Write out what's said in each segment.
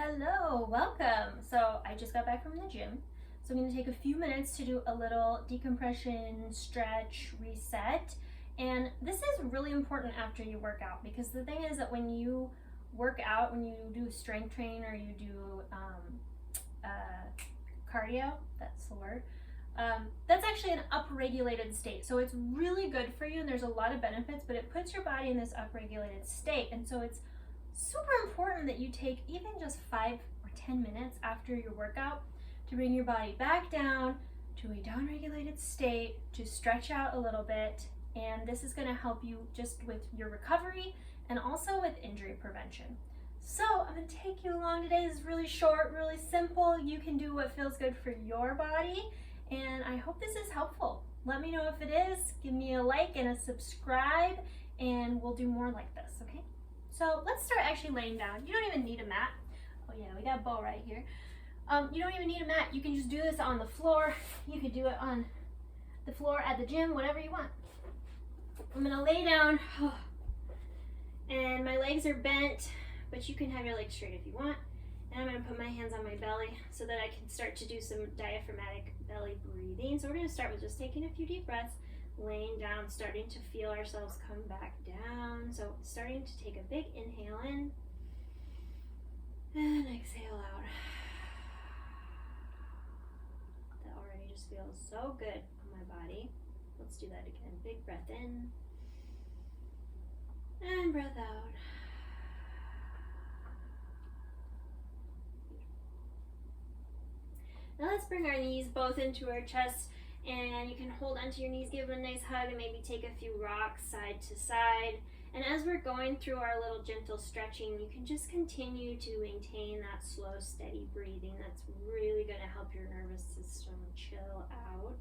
Hello, welcome. So I just got back from the gym. So I'm going to take a few minutes to do a little decompression, stretch, reset. And this is really important after you work out because the thing is that when you work out, when you do strength train or you do cardio, that's the word, that's actually an upregulated state. So it's really good for you and there's a lot of benefits, but it puts your body in this upregulated state. And so it's super important that you take even just 5 or 10 minutes after your workout to bring your body back down to a downregulated state, to stretch out a little bit. And this is going to help you just with your recovery and also with injury prevention. So I'm going to take you along today. This is really short, really simple. You can do what feels good for your body. And I hope this is helpful. Let me know if it is. Give me a like and a subscribe, and we'll do more like this, okay? So let's start actually laying down. You don't even need a mat. Oh yeah, we got Bo right here. You don't even need a mat. You can just do this on the floor. You could do it on the floor at the gym, whatever you want. I'm gonna lay down, and my legs are bent, but you can have your legs straight if you want. And I'm gonna put my hands on my belly so that I can start to do some diaphragmatic belly breathing. So we're gonna start with just taking a few deep breaths, laying down, starting to feel ourselves come back down. So starting to take a big inhale in and exhale out. That already just feels so good on my body. Let's do that again. Big breath in and breath out. Now let's bring our knees both into our chest, and you can hold onto your knees, give it a nice hug, and maybe take a few rocks side to side. And as we're going through our little gentle stretching, you can just continue to maintain that slow, steady breathing. That's really going to help your nervous system chill out.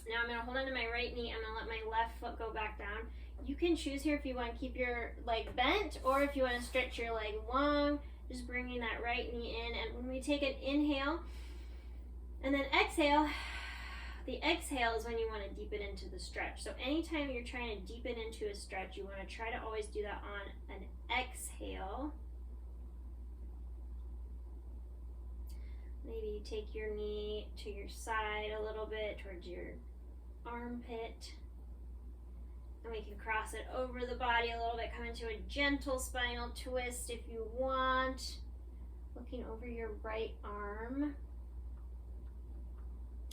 Now I'm going to hold onto my right knee. I'm going to let my left foot go back down. You can choose here if you want to keep your leg bent or if you want to stretch your leg long, just bringing that right knee in. And when we take an inhale and then exhale, the exhale is when you want to deepen into the stretch. So anytime you're trying to deepen into a stretch, you want to try to always do that on an exhale. Maybe you take your knee to your side a little bit towards your armpit. And we can cross it over the body a little bit, come into a gentle spinal twist if you want. Looking over your right arm.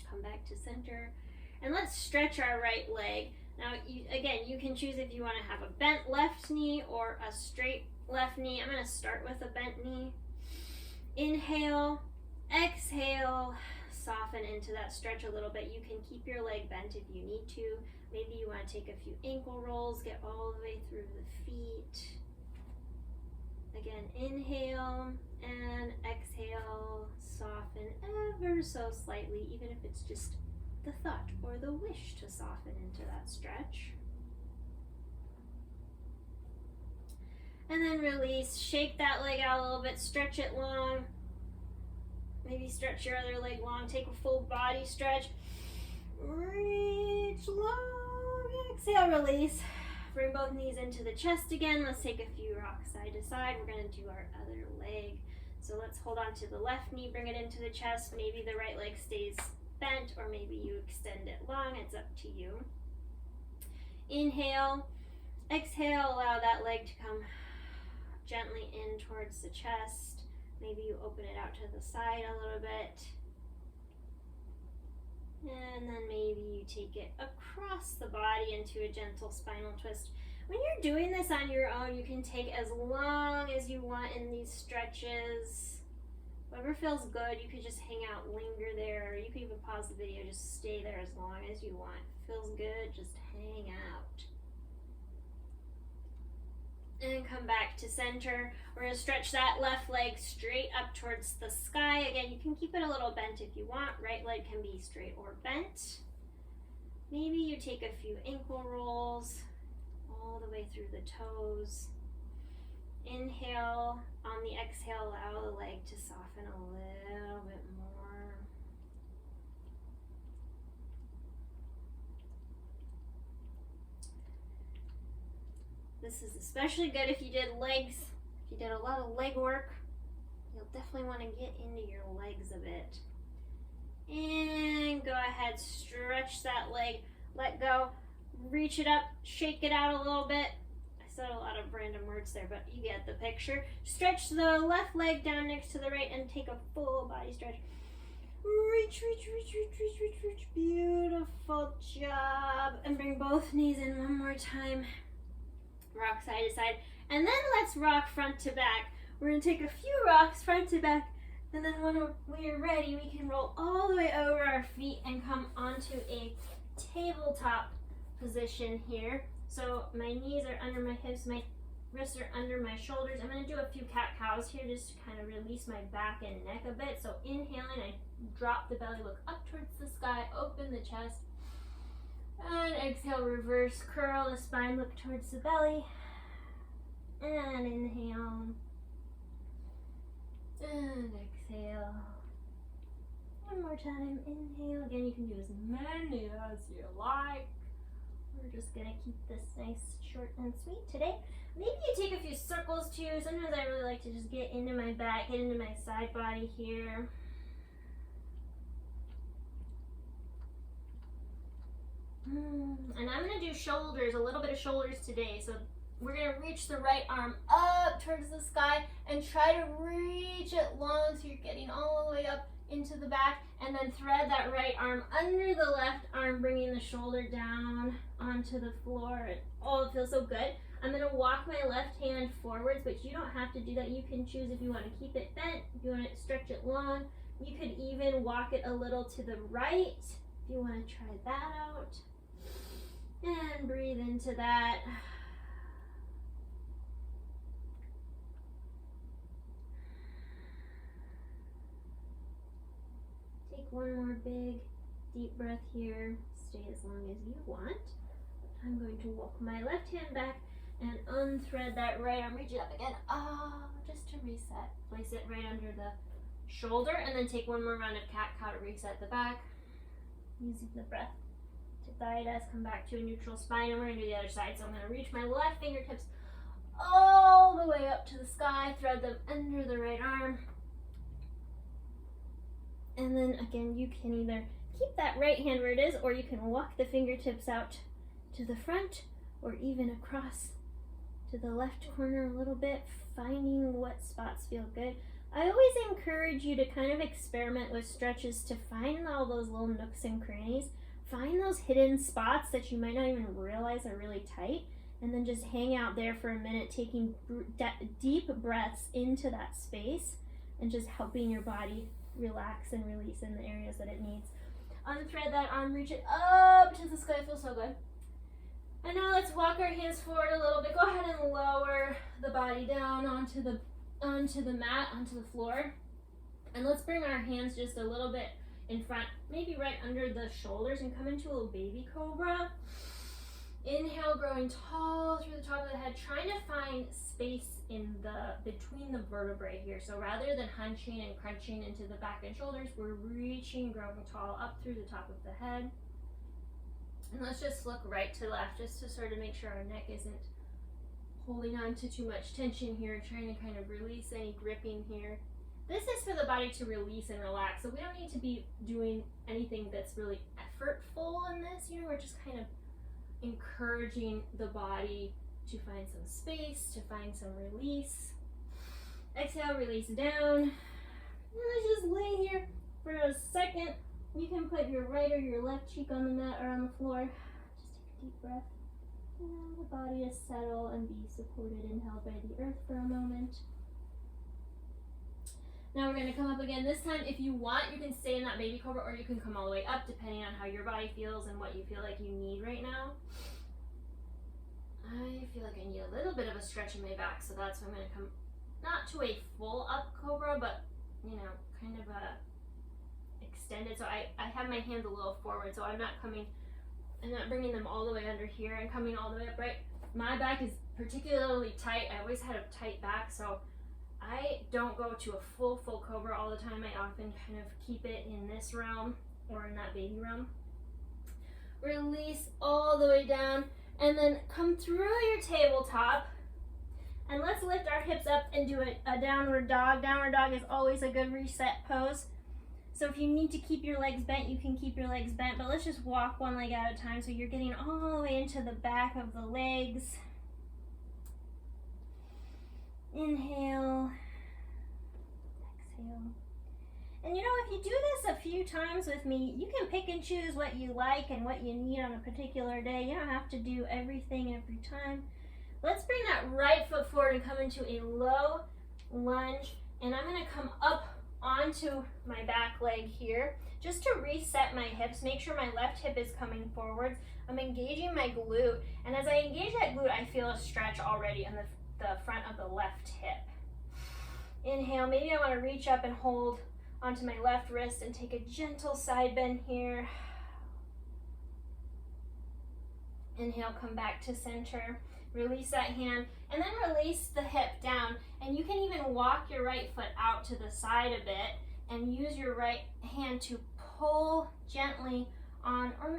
Come back to center. And let's stretch our right leg. Now, again, you can choose if you want to have a bent left knee or a straight left knee. I'm going to start with a bent knee. Inhale, exhale, soften into that stretch a little bit. You can keep your leg bent if you need to. Maybe you want to take a few ankle rolls, get all the way through the feet. Again, inhale and exhale, soften ever so slightly, even if it's just the thought or the wish to soften into that stretch. And then release, shake that leg out a little bit, stretch it long. Maybe stretch your other leg long, take a full body stretch. Reach long, exhale, release. Bring both knees into the chest again. Let's take a few rocks side to side. We're going to do our other leg. So let's hold on to the left knee, bring it into the chest. Maybe the right leg stays bent, or maybe you extend it long. It's up to you. Inhale, exhale, allow that leg to come gently in towards the chest. Maybe you open it out to the side a little bit. And then maybe you take it across the body into a gentle spinal twist. When you're doing this on your own, you can take as long as you want in these stretches. Whatever feels good, you could just hang out, linger there. You could even pause the video, just stay there as long as you want. Feels good, just hang out. And come back to center. We're going to stretch that left leg straight up towards the sky. Again, you can keep it a little bent if you want. Right leg can be straight or bent. Maybe you take a few ankle rolls all the way through the toes. Inhale. On the exhale, allow the leg to soften a little bit more. This is especially good if you did legs. If you did a lot of leg work, you'll definitely want to get into your legs a bit. And go ahead, stretch that leg, let go, reach it up, shake it out a little bit. I said a lot of random words there, but you get the picture. Stretch the left leg down next to the right and take a full body stretch. Reach, reach, reach, reach, reach, reach, reach. Beautiful job. And bring both knees in one more time. Rock side to side. And then let's rock front to back. We're going to take a few rocks front to back. And then when we're ready, we can roll all the way over our feet and come onto a tabletop position here. So my knees are under my hips, my wrists are under my shoulders. I'm going to do a few cat-cows here just to kind of release my back and neck a bit. So inhaling, I drop the belly, look up towards the sky, open the chest. And exhale, reverse curl the spine, look towards the belly. And inhale. And exhale. One more time, inhale. Again, you can do as many as you like. We're just gonna keep this nice, short, and sweet today. Maybe you take a few circles too. Sometimes I really like to just get into my back, get into my side body here. And I'm gonna do shoulders, a little bit of shoulders today. So we're gonna reach the right arm up towards the sky and try to reach it long so you're getting all the way up into the back, and then thread that right arm under the left arm, bringing the shoulder down onto the floor. Oh, it feels so good. I'm gonna walk my left hand forwards, but you don't have to do that. You can choose if you want to keep it bent, if you want to stretch it long. You could even walk it a little to the right if you want to try that out. And breathe into that. Take one more big deep breath here. Stay as long as you want. I'm going to walk my left hand back and unthread that right arm. Reach it up again. Just to reset. Place it right under the shoulder and then take one more round of cat-cow to reset the back. Using the breath to guide us. Come back to a neutral spine, and we're going to do the other side. So I'm going to reach my left fingertips all the way up to the sky. Thread them under the right arm. And then again, you can either keep that right hand where it is, or you can walk the fingertips out to the front, or even across to the left corner a little bit, finding what spots feel good. I always encourage you to kind of experiment with stretches to find all those little nooks and crannies. Find those hidden spots that you might not even realize are really tight, and then just hang out there for a minute, taking deep breaths into that space and just helping your body relax and release in the areas that it needs. Unthread that arm, reach it up to the sky. Feels so good. And now let's walk our hands forward a little bit. Go ahead and lower the body down onto the mat, onto the floor. And let's bring our hands just a little bit in front, maybe right under the shoulders, and come into a little baby cobra. Inhale, growing tall through the top of the head, trying to find space in between the vertebrae here. So rather than hunching and crunching into the back and shoulders, we're reaching, growing tall up through the top of the head. And let's just look right to left, just to sort of make sure our neck isn't holding on to too much tension here, trying to kind of release any gripping here. This is for the body to release and relax, so we don't need to be doing anything that's really effortful in this. We're just kind of encouraging the body to find some space, to find some release. Exhale, release down. And let's just lay here for a second. You can put your right or your left cheek on the mat or on the floor. Just take a deep breath. Allow the body to settle and be supported and held by the earth for a moment. Now we're going to come up again. This time, if you want, you can stay in that baby cobra, or you can come all the way up depending on how your body feels and what you feel like you need right now. I feel like I need a little bit of a stretch in my back, so that's why I'm going to come not to a full up cobra, but kind of a extended. So I have my hands a little forward, so I'm not bringing them all the way under here and coming all the way up, right? My back is particularly tight. I always had a tight back, so I don't go to a full cobra all the time. I often kind of keep it in this realm or in that baby realm. Release all the way down, And then come through your tabletop. And let's lift our hips up and do a downward dog. Downward dog is always a good reset pose. So if you need to keep your legs bent, you can keep your legs bent, but let's just walk one leg at a time so you're getting all the way into the back of the legs. Inhale, exhale. And you know, if you do this a few times with me, you can pick and choose what you like and what you need on a particular day. You don't have to do everything every time. Let's bring that right foot forward and come into a low lunge. And I'm going to come up onto my back leg here just to reset my hips. Make sure my left hip is coming forwards. I'm engaging my glute. And as I engage that glute, I feel a stretch already in the front of the left hip. Inhale. Maybe I want to reach up and hold onto my left wrist and take a gentle side bend here. Inhale, come back to center. Release that hand, and then release the hip down. And you can even walk your right foot out to the side a bit and use your right hand to pull gently on, or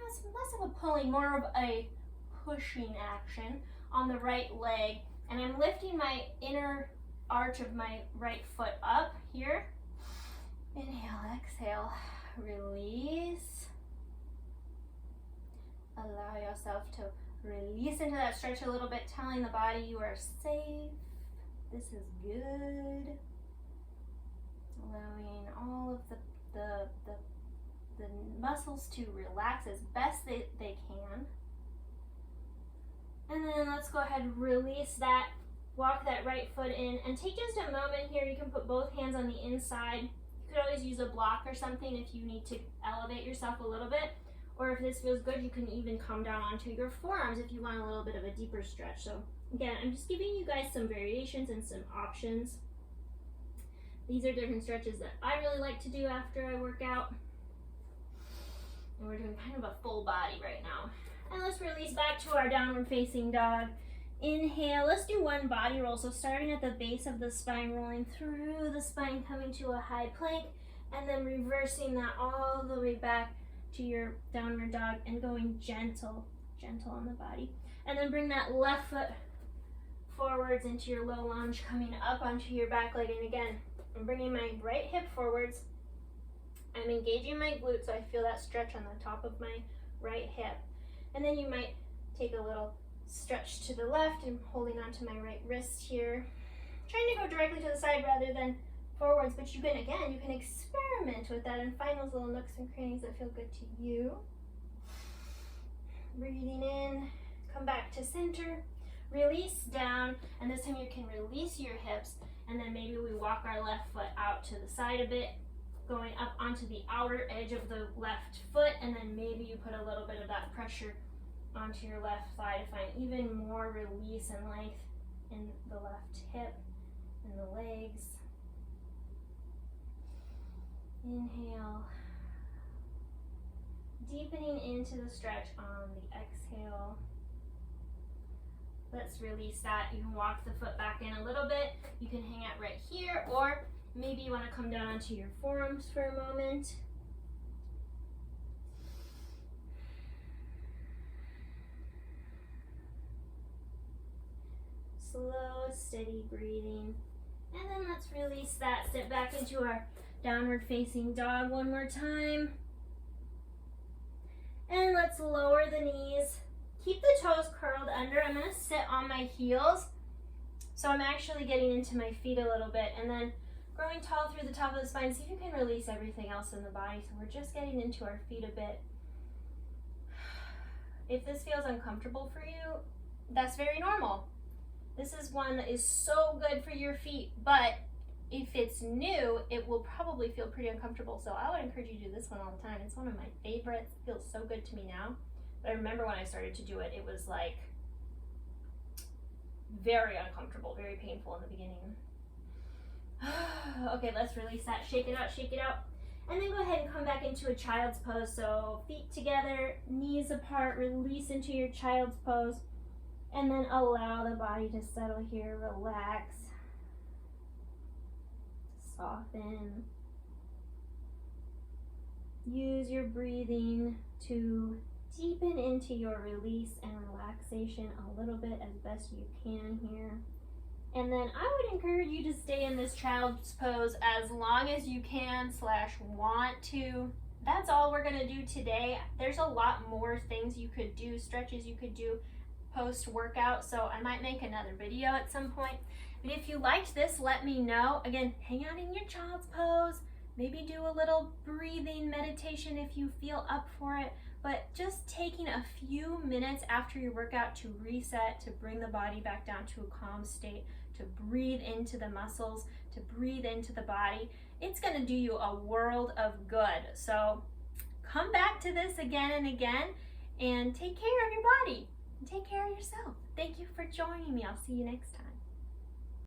it's less of a pulling, more of a pushing action on the right leg. And I'm lifting my inner arch of my right foot up here. Inhale, exhale, release. Allow yourself to release into that stretch a little bit, telling the body you are safe. This is good. Allowing all of the muscles to relax as best they can. And then let's go ahead and release that. Walk that right foot in and take just a moment here. You can put both hands on the inside. You could always use a block or something if you need to elevate yourself a little bit. Or if this feels good, you can even come down onto your forearms if you want a little bit of a deeper stretch. So again, I'm just giving you guys some variations and some options. These are different stretches that I really like to do after I work out. And we're doing kind of a full body right now. And let's release back to our downward facing dog. Inhale, let's do one body roll. So starting at the base of the spine, rolling through the spine, coming to a high plank, and then reversing that all the way back to your downward dog and going gentle on the body. And then bring that left foot forwards into your low lunge, coming up onto your back leg. And again, I'm bringing my right hip forwards. I'm engaging my glute so I feel that stretch on the top of my right hip. And then you might take a little stretch to the left and holding onto my right wrist here. Trying to go directly to the side rather than forwards, but you can experiment with that and find those little nooks and crannies that feel good to you. Breathing in, come back to center, release down, and this time you can release your hips, and then maybe we walk our left foot out to the side a bit, going up onto the outer edge of the left foot, and then maybe you put a little bit of that pressure onto your left thigh to find even more release and length in the left hip and the legs. Inhale, deepening into the stretch on the exhale. Let's release that. You can walk the foot back in a little bit. You can hang out right here, or maybe you want to come down onto your forearms for a moment. Slow, steady breathing. And then let's release that. Step back into our downward facing dog one more time. And let's lower the knees. Keep the toes curled under. I'm going to sit on my heels. So I'm actually getting into my feet a little bit. And then growing tall through the top of the spine. See if you can release everything else in the body. So we're just getting into our feet a bit. If this feels uncomfortable for you, that's very normal. This is one that is so good for your feet, but if it's new, it will probably feel pretty uncomfortable. So I would encourage you to do this one all the time. It's one of my favorites. It feels so good to me now. But I remember when I started to do it, it was like very uncomfortable, very painful in the beginning. Okay, let's release that. Shake it out, shake it out. And then go ahead and come back into a child's pose. So feet together, knees apart, release into your child's pose. And then allow the body to settle here, relax, soften. Use your breathing to deepen into your release and relaxation a little bit as best you can here. And then I would encourage you to stay in this child's pose as long as you can / want to. That's all we're gonna do today. There's a lot more things you could do, stretches you could do post-workout, so I might make another video at some point. But if you liked this, let me know. Again, hang out in your child's pose, maybe do a little breathing meditation if you feel up for it, but just taking a few minutes after your workout to reset, to bring the body back down to a calm state, to breathe into the muscles, to breathe into the body. It's gonna do you a world of good. So come back to this again and again and take care of your body and take care of yourself. Thank you for joining me. I'll see you next time.